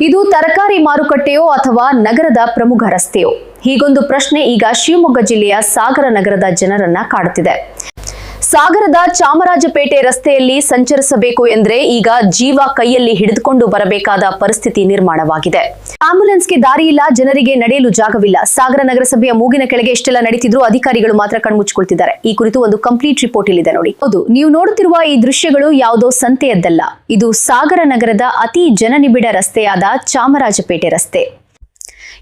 ಇದು ತರಕಾರಿ ಮಾರುಕಟ್ಟೆಯೋ ಅಥವಾ ನಗರದ ಪ್ರಮುಖ ರಸ್ತೆಯೋ? ಹೀಗೊಂದು ಪ್ರಶ್ನೆ ಈಗ ಶಿವಮೊಗ್ಗ ಜಿಲ್ಲೆಯ ಸಾಗರ ನಗರದ ಜನರನ್ನ ಕಾಡುತ್ತಿದೆ. ಸಾಗರದ ಚಾಮರಾಜಪೇಟೆ ರಸ್ತೆಯಲ್ಲಿ ಸಂಚರಿಸಬೇಕು ಎಂದ್ರೆ ಈಗ ಜೀವ ಕೈಯಲ್ಲಿ ಹಿಡಿದುಕೊಂಡು ಬರಬೇಕಾದ ಪರಿಸ್ಥಿತಿ ನಿರ್ಮಾಣವಾಗಿದೆ. ಆಂಬ್ಯುಲೆನ್ಸ್ಗೆ ದಾರಿ ಇಲ್ಲ, ಜನರಿಗೆ ನಡೆಯಲು ಜಾಗವಿಲ್ಲ. ಸಾಗರ ನಗರಸಭೆಯ ಮೂಗಿನ ಕೆಳಗೆ ಇಷ್ಟೆಲ್ಲ ನಡೀತಿದ್ರು ಅಧಿಕಾರಿಗಳು ಮಾತ್ರ ಕಣ್ಮುಚ್ಚಿಕೊಳ್ತಿದ್ದಾರೆ. ಈ ಕುರಿತು ಒಂದು ಕಂಪ್ಲೀಟ್ ರಿಪೋರ್ಟ್ ಇಲ್ಲಿದೆ ನೋಡಿ. ಹೌದು, ನೀವು ನೋಡುತ್ತಿರುವ ಈ ದೃಶ್ಯಗಳು ಯಾವುದೋ ಸಂತೆಯದ್ದಲ್ಲ. ಇದು ಸಾಗರ ನಗರದ ಅತಿ ಜನನಿಬಿಡ ರಸ್ತೆಯಾದ ಚಾಮರಾಜಪೇಟೆ ರಸ್ತೆ.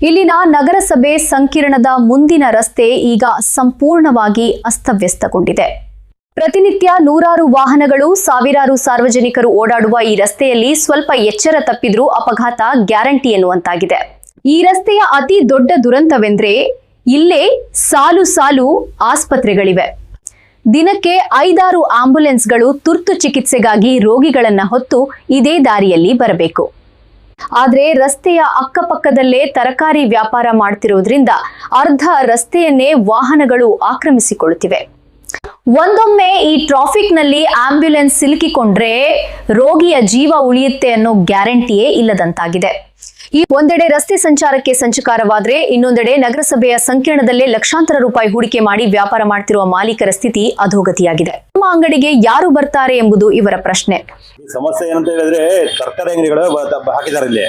ಇಲ್ಲಿನ ನಗರಸಭೆ ಸಂಕೀರ್ಣದ ಮುಂದಿನ ರಸ್ತೆ ಈಗ ಸಂಪೂರ್ಣವಾಗಿ ಅಸ್ತವ್ಯಸ್ತಗೊಂಡಿದೆ. ಪ್ರತಿನಿತ್ಯ ನೂರಾರು ವಾಹನಗಳು, ಸಾವಿರಾರು ಸಾರ್ವಜನಿಕರು ಓಡಾಡುವ ಈ ರಸ್ತೆಯಲ್ಲಿ ಸ್ವಲ್ಪ ಎಚ್ಚರ ತಪ್ಪಿದ್ರೂ ಅಪಘಾತ ಗ್ಯಾರಂಟಿ ಎನ್ನುವಂತಾಗಿದೆ. ಈ ರಸ್ತೆಯ ಅತಿ ದೊಡ್ಡ ದುರಂತವೆಂದ್ರೆ ಇಲ್ಲೇ ಸಾಲು ಸಾಲು ಆಸ್ಪತ್ರೆಗಳಿವೆ. ದಿನಕ್ಕೆ 5-6 ಆಂಬ್ಯುಲೆನ್ಸ್ಗಳು ತುರ್ತು ಚಿಕಿತ್ಸೆಗಾಗಿ ರೋಗಿಗಳನ್ನ ಹೊತ್ತು ಇದೇ ದಾರಿಯಲ್ಲಿ ಬರಬೇಕು. ಆದ್ರೆ ರಸ್ತೆಯ ಅಕ್ಕಪಕ್ಕದಲ್ಲೇ ತರಕಾರಿ ವ್ಯಾಪಾರ ಮಾಡ್ತಿರೋದ್ರಿಂದ ಅರ್ಧ ರಸ್ತೆಯನ್ನೇ ವಾಹನಗಳು ಆಕ್ರಮಿಸಿಕೊಳ್ಳುತ್ತಿವೆ. ಒಂದೊಮ್ಮೆ ಈ ಟ್ರಾಫಿಕ್ ನಲ್ಲಿ ಆಂಬ್ಯುಲೆನ್ಸ್ ಸಿಲುಕಿಕೊಂಡ್ರೆ ರೋಗಿಯ ಜೀವ ಉಳಿಯುತ್ತೆ ಅನ್ನೋ ಗ್ಯಾರಂಟಿಯೇ ಇಲ್ಲದಂತಾಗಿದೆ. ಈ ಒಂದೆಡೆ ರಸ್ತೆ ಸಂಚಾರಕ್ಕೆ ಸಂಚಕಾರವಾದ್ರೆ ಇನ್ನೊಂದೆಡೆ ನಗರಸಭೆಯ ಸಂಕೀರ್ಣದಲ್ಲೇ ಲಕ್ಷಾಂತರ ರೂಪಾಯಿ ಹೂಡಿಕೆ ಮಾಡಿ ವ್ಯಾಪಾರ ಮಾಡ್ತಿರುವ ಮಾಲೀಕರ ಸ್ಥಿತಿ ಅಧೋಗತಿಯಾಗಿದೆ. ನಮ್ಮ ಅಂಗಡಿಗೆ ಯಾರು ಬರ್ತಾರೆ ಎಂಬುದು ಇವರ ಪ್ರಶ್ನೆ. ಸಮಸ್ಯೆ ಏನಂತ ಹೇಳಿದ್ರೆ ತರಕಾರಿ ಅಂಗಡಿಗಳು ಹಾಕಿದ್ದಾರೆ. ಇಲ್ಲಿ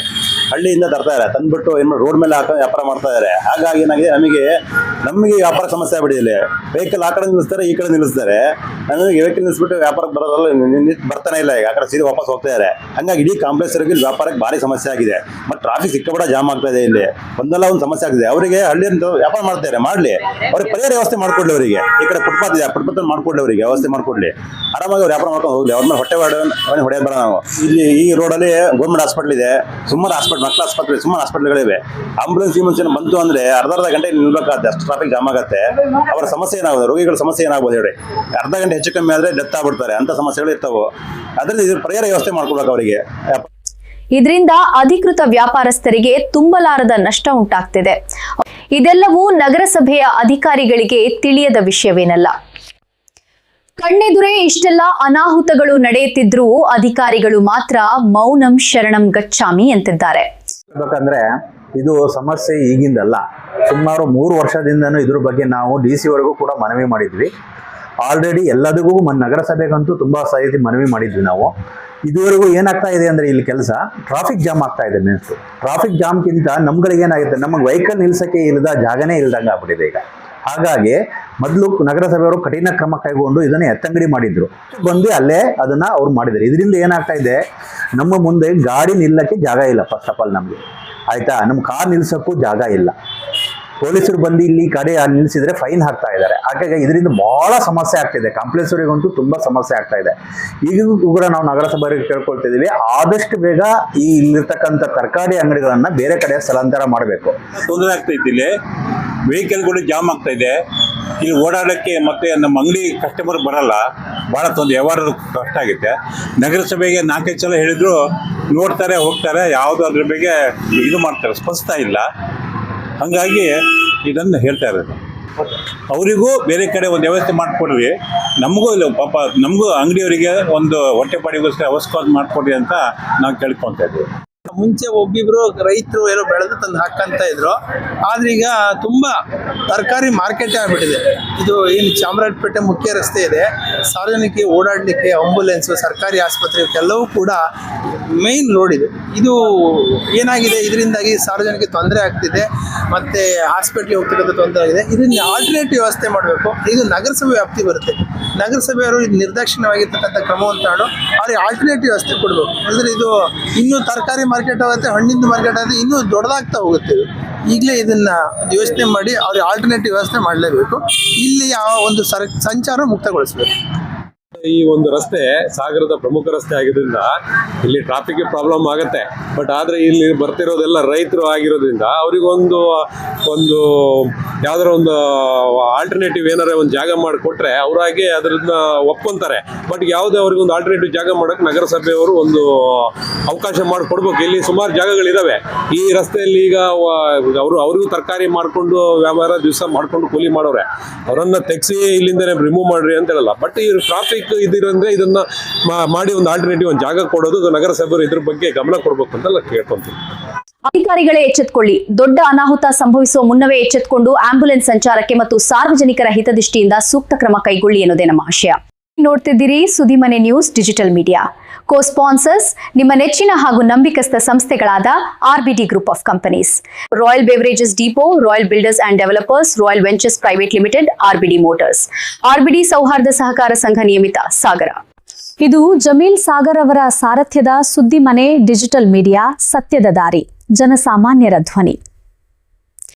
ಹಳ್ಳಿಯಿಂದ ತರ್ತಾ ಇದ್ದಾರೆ, ತಂದ್ಬಿಟ್ಟು ರೋಡ್ ಮೇಲೆ ಹಾಕಿ ವ್ಯಾಪಾರ ಮಾಡ್ತಾ ಇದ್ದಾರೆ. ಹಾಗಾಗಿ ಏನಾಗಿದೆ, ನಮಗೆ ವ್ಯಾಪಾರ ಸಮಸ್ಯೆ ಆಗ್ಬಿಟ್ಟಿದೆ. ವೆಹಿಕಲ್ ಆ ಕಡೆ ನಿಲ್ಲಿಸ್ತಾರೆ, ಈ ಕಡೆ ನಿಲ್ಲಿಸ್ತಾರೆ. ನನಗೆ ವೆಹಿಕಲ್ ನಿಲ್ಲಿಸ್ಬಿಟ್ಟು ವ್ಯಾಪಾರಕ್ಕೆ ಬರೋದ್ರಲ್ಲ ಬರ್ತಾನೆ ಇಲ್ಲ. ಈಗ ಆ ಕಡೆ ಸೀದಾ ವಾಪಸ್ ಹೋಗ್ತಾ ಇದ್ದಾರೆ. ಹಂಗಾಗಿ ಇಡೀ ಕಾಂಪ್ಲೆಕ್ಸ್ ವ್ಯಾಪಾರಕ್ಕೆ ಭಾರಿ ಸಮಸ್ಯೆ ಆಗಿದೆ. ಮತ್ತು ಟ್ರಾಫಿಕ್ ಸಿಕ್ಕಾಪಟ್ಟ ಜಾಮ್ ಆಗ್ತಾ ಇದೆ. ಇಲ್ಲಿ ಒಂದಲ್ಲ ಒಂದು ಸಮಸ್ಯೆ ಆಗ್ತಿದೆ. ಅವರಿಗೆ ಹಳ್ಳಿಯಿಂದ ವ್ಯಾಪಾರ ಮಾಡ್ತಾರೆ, ಮಾಡಲಿ, ಅವ್ರಿಗೆ ಪರಿಹಾರ ವ್ಯವಸ್ಥೆ ಮಾಡ್ಕೊಡ್ಲಿ. ಅವರಿಗೆ ಈ ಕಡೆ ಫುಟ್ಪಾತ್ ಇದೆ, ಫುಟ್ಪಾತ್ ಮಾಡ್ಕೊಡ್ಲಿ, ಅವರಿಗೆ ವ್ಯವಸ್ಥೆ ಮಾಡ್ಕೊಡ್ಲಿ. ಆರಾಮಾಗಿ ಅವ್ರು ವ್ಯಾಪಾರ ಮಾಡ್ಕೊಂಡು ಹೋಗ್ಲಿ. ಅವ್ರನ್ನ ಹೊಟ್ಟೆ ಹೊಡೆಯೋದು ಬರ ನಾವು. ಇಲ್ಲಿ ಈ ರೋಡಲ್ಲಿ ಗೌರ್ಮೆಂಟ್ ಹಾಸ್ಪಿಟಲ್ ಇದೆ, ಸುಮಾರು ಹಾಸ್ಪಿಟಲ್, ಮಕ್ಕಳ ಆಸ್ಪತ್ರೆ, ಸುಮಾರು ಹಾಸ್ಪಿಟಲ್ಗಳಿವೆ. ಆಂಬುಲೆನ್ಸ್ ಈ ಮುಂಚೆ ಬಂತು ಅಂದ್ರೆ ಅರ್ಧ ಗಂಟೆ ನಿಲ್ಬೇಕಾಗುತ್ತೆ, ಅಷ್ಟು ಟ್ರಾಫಿಕ್ ಜಾಮ್ ಆಗುತ್ತೆ. ಅವರ ಸಮಸ್ಯೆ ಏನಾಗುತ್ತೆ, ರೋಗಿಗಳ ಸಮಸ್ಯೆ ಏನಾಗ್ಬೋದು ಹೇಳಿ. ಅರ್ಧ ಗಂಟೆ ಹೆಚ್ಚು ಕಮ್ಮಿ ಆದ್ರೆ ಡೆತ್ ಆಗ್ಬಿಡ್ತಾರೆ. ಅಂತ ಸಮಸ್ಯೆಗಳು ಇರ್ತಾವೆ. ಅದರಲ್ಲಿ ಪರಿಹಾರ ವ್ಯವಸ್ಥೆ ಮಾಡ್ಕೊಡ್ಬೇಕು ಅವರಿಗೆ. ಇದರಿಂದ ಅಧಿಕೃತ ವ್ಯಾಪಾರಸ್ಥರಿಗೆ ತುಂಬಲಾರದ ನಷ್ಟ ಉಂಟಾಗ್ತಿದೆ. ಇದೆಲ್ಲವೂ ನಗರಸಭೆಯ ಅಧಿಕಾರಿಗಳಿಗೆ ತಿಳಿಯದ ವಿಷಯವೇನಲ್ಲ. ಕಣ್ಣೆದುರೇ ಇಷ್ಟೆಲ್ಲ ಅನಾಹುತಗಳು ನಡೆಯುತ್ತಿದ್ರೂ ಅಧಿಕಾರಿಗಳು ಮಾತ್ರ ಮೌನಂ ಶರಣಂ ಗಚ್ಚಾಮಿ ಅಂತಿದ್ದಾರೆ. ಯಾಕಂದ್ರೆ ಇದು ಸಮಸ್ಯೆ ಈಗಿಂದಲ್ಲ, ಸುಮಾರು 3 ವರ್ಷದಿಂದನೂ ಇದ್ರ ಬಗ್ಗೆ ನಾವು DC ವರೆಗೂ ಕೂಡ ಮನವಿ ಮಾಡಿದ್ವಿ. ಆಲ್ರೆಡಿ ಎಲ್ಲದಕ್ಕೂ ನಗರಸಭೆಗಂತೂ ತುಂಬಾ ಸಹಿತ ಮನವಿ ಮಾಡಿದ್ವಿ ನಾವು. ಇದುವರೆಗೂ ಏನಾಗ್ತಾ ಇದೆ ಅಂದ್ರೆ ಇಲ್ಲಿ ಕೆಲಸ ಟ್ರಾಫಿಕ್ ಜಾಮ್ ಆಗ್ತಾ ಇದೆ. ಮೀನ್ಸ್ ಟ್ರಾಫಿಕ್ ಜಾಮ್ಗಿಂತ ನಮ್ಗಳಿಗೆ ಏನಾಗುತ್ತೆ, ನಮಗೆ ವೆಹಿಕಲ್ ನಿಲ್ಸಕ್ಕೆ ಇಲ್ಲದ ಜಾಗನೇ ಇಲ್ದಂಗೆ ಆಗ್ಬಿಟ್ಟಿದೆ ಈಗ. ಹಾಗಾಗಿ ಮೊದಲು ನಗರಸಭೆಯವರು ಕಠಿಣ ಕ್ರಮ ಕೈಗೊಂಡು ಇದನ್ನ ಎತ್ತಂಗಡಿ ಮಾಡಿದ್ರು, ಬಂದು ಅಲ್ಲೇ ಅದನ್ನ ಅವ್ರು ಮಾಡಿದ್ರು. ಇದರಿಂದ ಏನಾಗ್ತಾ ಇದೆ, ನಮ್ಮ ಮುಂದೆ ಗಾಡಿ ನಿಲ್ಲಕ್ಕೆ ಜಾಗ ಇಲ್ಲ. ಫಸ್ಟ್ ಆಫ್ ಆಲ್ ನಮ್ಗೆ ಆಯ್ತಾ, ನಮ್ಮ ಕಾರ್ ನಿಲ್ಸಕ್ಕೂ ಜಾಗ ಇಲ್ಲ. ಪೊಲೀಸರು ಬಂದು ಇಲ್ಲಿ ಕಡೆ ನಿಲ್ಲಿಸಿದ್ರೆ ಫೈನ್ ಹಾಕ್ತಾ ಇದ್ದಾರೆ. ಹಾಗಾಗಿ ಇದರಿಂದ ಬಹಳ ಸಮಸ್ಯೆ ಆಗ್ತಿದೆ. ಕಾಂಪ್ಲೆಕ್ಸ್ವರಿಗಂತೂ ತುಂಬಾ ಸಮಸ್ಯೆ ಆಗ್ತಾ ಇದೆ. ಈಗಲೂ ಕೂಡ ನಾವು ನಗರಸಭೆಯವರಿಗೆ ಕೇಳ್ಕೊಳ್ತಿದ್ದೀವಿ, ಆದಷ್ಟು ಬೇಗ ಈ ಇಲ್ಲಿರ್ತಕ್ಕಂಥ ತರಕಾರಿ ಅಂಗಡಿಗಳನ್ನ ಬೇರೆ ಕಡೆ ಸ್ಥಳಾಂತರ ಮಾಡಬೇಕು. ತೊಂದರೆ ಆಗ್ತೈತಿ. ಇಲ್ಲಿ ವೆಹಿಕಲ್ಗಳು ಜಾಮ್ ಆಗ್ತಾ ಇದೆ. ಇಲ್ಲಿ ಓಡಾಡೋಕ್ಕೆ ಮತ್ತೆ ನಮ್ಮ ಅಂಗಡಿ ಕಸ್ಟಮರ್ ಬರಲ್ಲ. ಭಾಳ ತೊಂದರೆ, ವ್ಯವಹಾರ ಕಷ್ಟ ಆಗುತ್ತೆ. ನಗರಸಭೆಗೆ 4-5 ಸಲ ಹೇಳಿದ್ರು ನೋಡ್ತಾರೆ, ಹೋಗ್ತಾರೆ, ಯಾವುದು ಅದ್ರ ಬಗ್ಗೆ ಇದು ಮಾಡ್ತಾರೆ, ಸ್ಪಂದಿಸ್ತಾ ಇಲ್ಲ. ಹಾಗಾಗಿ ಇದನ್ನು ಹೇಳ್ತಾ ಇರೋದು. ಅವರಿಗೂ ಬೇರೆ ಕಡೆ ಒಂದು ವ್ಯವಸ್ಥೆ ಮಾಡಿಕೊಡ್ರಿ, ನಮಗೂ ಇಲ್ಲ ಪಾಪ, ನಮಗೂ ಅಂಗಡಿಯವರಿಗೆ ಒಂದು ಹೊಟ್ಟೆಪಾಡಿಗೋಸ್ಕರ ಅವಶ್ಯಕವಾಗಿ ಮಾಡಿಕೊಡ್ರಿ ಅಂತ ನಾವು ಕೇಳ್ಕೊತಾ ಇದ್ದೀವಿ. ಮುಂಚೆ ಒಬ್ಬಿಬ್ರು ರೈತರು ಏನೋ ಬೆಳೆದು ತಂದು ಹಾಕಂತ ಇದ್ರು. ಆದ್ರೆ ಈಗ ತುಂಬಾ ತರಕಾರಿ ಮಾರ್ಕೆಟ್ ಆಗ್ಬಿಟ್ಟಿದೆ. ಇದು ಏನು ಚಾಮರಾಜಪೇಟೆ ಮುಖ್ಯ ರಸ್ತೆ ಇದೆ, ಸಾರ್ವಜನಿಕ ಓಡಾಡಲಿಕ್ಕೆ ಆಂಬ್ಯುಲೆನ್ಸ್, ಸರ್ಕಾರಿ ಆಸ್ಪತ್ರೆ ಎಲ್ಲವೂ ಕೂಡ ಮೇನ್ ರೋಡ್ ಇದೆ. ಇದು ಏನಾಗಿದೆ, ಇದರಿಂದಾಗಿ ಸಾರ್ವಜನಿಕ ತೊಂದರೆ ಆಗ್ತಿದೆ, ಮತ್ತೆ ಹಾಸ್ಪಿಟ್ಲಿಗೆ ಹೋಗ್ತಕ್ಕಂಥ ತೊಂದರೆ ಆಗಿದೆ. ಇದನ್ನ ಆಲ್ಟರ್ನೇಟಿವ್ ವ್ಯವಸ್ಥೆ ಮಾಡಬೇಕು. ಇದು ನಗರಸಭೆ ವ್ಯಾಪ್ತಿ ಬರುತ್ತೆ. ನಗರಸಭೆಯವರು ಇದು ನಿರ್ದಾಕ್ಷಿಣ್ಯವಾಗಿರ್ತಕ್ಕಂಥ ಕ್ರಮವನ್ನು ತಗೊಂಡು ಅವ್ರಿಗೆ ಆಲ್ಟರ್ನೇಟಿವ್ ವ್ಯವಸ್ಥೆ ಕೊಡಬೇಕು. ಅಂದರೆ ಇದು ಇನ್ನೂ ತರಕಾರಿ ಮಾರ್ಕೆಟ್ ಆಗುತ್ತೆ, ಹಣ್ಣಿಂದು ಮಾರ್ಕೆಟ್ ಆಗುತ್ತೆ, ಇನ್ನೂ ದೊಡ್ಡದಾಗ್ತಾ ಹೋಗುತ್ತೆ. ಈಗಲೇ ಇದನ್ನ ಯೋಚನೆ ಮಾಡಿ ಅವ್ರಿಗೆ ಆಲ್ಟರ್ನೇಟಿವ್ ವ್ಯವಸ್ಥೆ ಮಾಡಲೇಬೇಕು. ಇಲ್ಲಿ ಒಂದು ಸಂಚಾರ ಮುಕ್ತಗೊಳಿಸಬೇಕು. ಈ ಒಂದು ರಸ್ತೆ ಸಾಗರದ ಪ್ರಮುಖ ರಸ್ತೆ ಆಗಿರೋದ್ರಿಂದ ಇಲ್ಲಿ ಟ್ರಾಫಿಕ್ ಪ್ರಾಬ್ಲಮ್ ಆಗುತ್ತೆ. ಬಟ್ ಆದರೆ ಇಲ್ಲಿ ಬರ್ತಿರೋದೆಲ್ಲ ರೈತರು ಆಗಿರೋದ್ರಿಂದ ಅವರಿಗೊಂದು ಯಾವ್ದಾರ ಒಂದು ಆಲ್ಟರ್ನೇಟಿವ್ ಏನಾರ ಒಂದು ಜಾಗ ಮಾಡಿಕೊಟ್ರೆ ಅವರಾಗೆ ಅದನ್ನ ಒಪ್ಕೊಂತಾರೆ. ಬಟ್ ಯಾವುದೇ ಅವ್ರಿಗೊಂದು ಆಲ್ಟರ್ನೇಟಿವ್ ಜಾಗ ಮಾಡೋಕೆ ನಗರಸಭೆಯವರು ಒಂದು ಅವಕಾಶ ಮಾಡಿಕೊಡ್ಬೇಕು. ಇಲ್ಲಿ ಸುಮಾರು ಜಾಗಗಳಿದಾವೆ ಈ ರಸ್ತೆಯಲ್ಲಿ. ಈಗ ಅವ್ರಿಗೂ ತರಕಾರಿ ಮಾಡಿಕೊಂಡು ವ್ಯಾಪಾರ ದಿವಸ ಮಾಡ್ಕೊಂಡು ಕೂಲಿ ಮಾಡೋರೆ, ಅವರನ್ನ ತೆಗೆಸಿ ಇಲ್ಲಿಂದನೇ ರಿಮೂವ್ ಮಾಡ್ರಿ ಅಂತ ಹೇಳಲ್ಲ. ಬಟ್ ಈ ಟ್ರಾಫಿಕ್ ಇದಿರಂದ್ರೆ ಇದನ್ನ ಮಾಡಿ ಒಂದು ಆಲ್ಟರ್ನೇಟಿವ್ ಒಂದು ಜಾಗ ಕೊಡೋದು ನಗರಸಭೆಯವರು ಇದ್ರ ಬಗ್ಗೆ ಗಮನ ಕೊಡ್ಬೇಕು ಅಂತೆಲ್ಲ ಕೇಳ್ಕೊಂತೀವಿ. ಅಧಿಕಾರಿಗಳೇ ಎಚ್ಚೆತ್ತುಕೊಳ್ಳಿ. ದೊಡ್ಡ ಅನಾಹುತ ಸಂಭವಿಸುವ ಮುನ್ನವೇ ಎಚ್ಚೆತ್ತುಕೊಂಡು ಆಂಬ್ಯುಲೆನ್ಸ್ ಸಂಚಾರಕ್ಕೆ ಮತ್ತು ಸಾರ್ವಜನಿಕರ ಹಿತದೃಷ್ಟಿಯಿಂದ ಸೂಕ್ತ ಕ್ರಮ ಕೈಗೊಳ್ಳಿ ಎನ್ನುವುದೇ ನಮ್ಮ ಆಶಯ. ನೋಡ್ತಿದ್ದೀರಿ ಸುದ್ದಿಮನೆ ನ್ಯೂಸ್ ಡಿಜಿಟಲ್ ಮೀಡಿಯಾ. ಕೋ-ಸ್ಪಾನ್ಸರ್ಸ್ ನಿಮ್ಮ ನೆಚ್ಚಿನ ಹಾಗೂ ನಂಬಿಕಸ್ಥ ಸಂಸ್ಥೆಗಳಾದ RBD group of companies, royal beverages depot, royal builders and developers, royal ventures private limited, RBD motors, RBD ಸೌಹಾರ್ದ ಸಹಕಾರ ಸಂಘ ನಿಯಮಿತ, ಸಾಗರ. ಇದು ಜಮೀಲ್ ಸಾಗರ್ ಅವರ ಸಾರಥ್ಯದ ಸುದ್ದಿಮನೆ ಡಿಜಿಟಲ್ ಮೀಡಿಯಾ, ಸತ್ಯದ ದಾರಿ, ಜನಸಾಮಾನ್ಯರ ಧ್ವನಿ.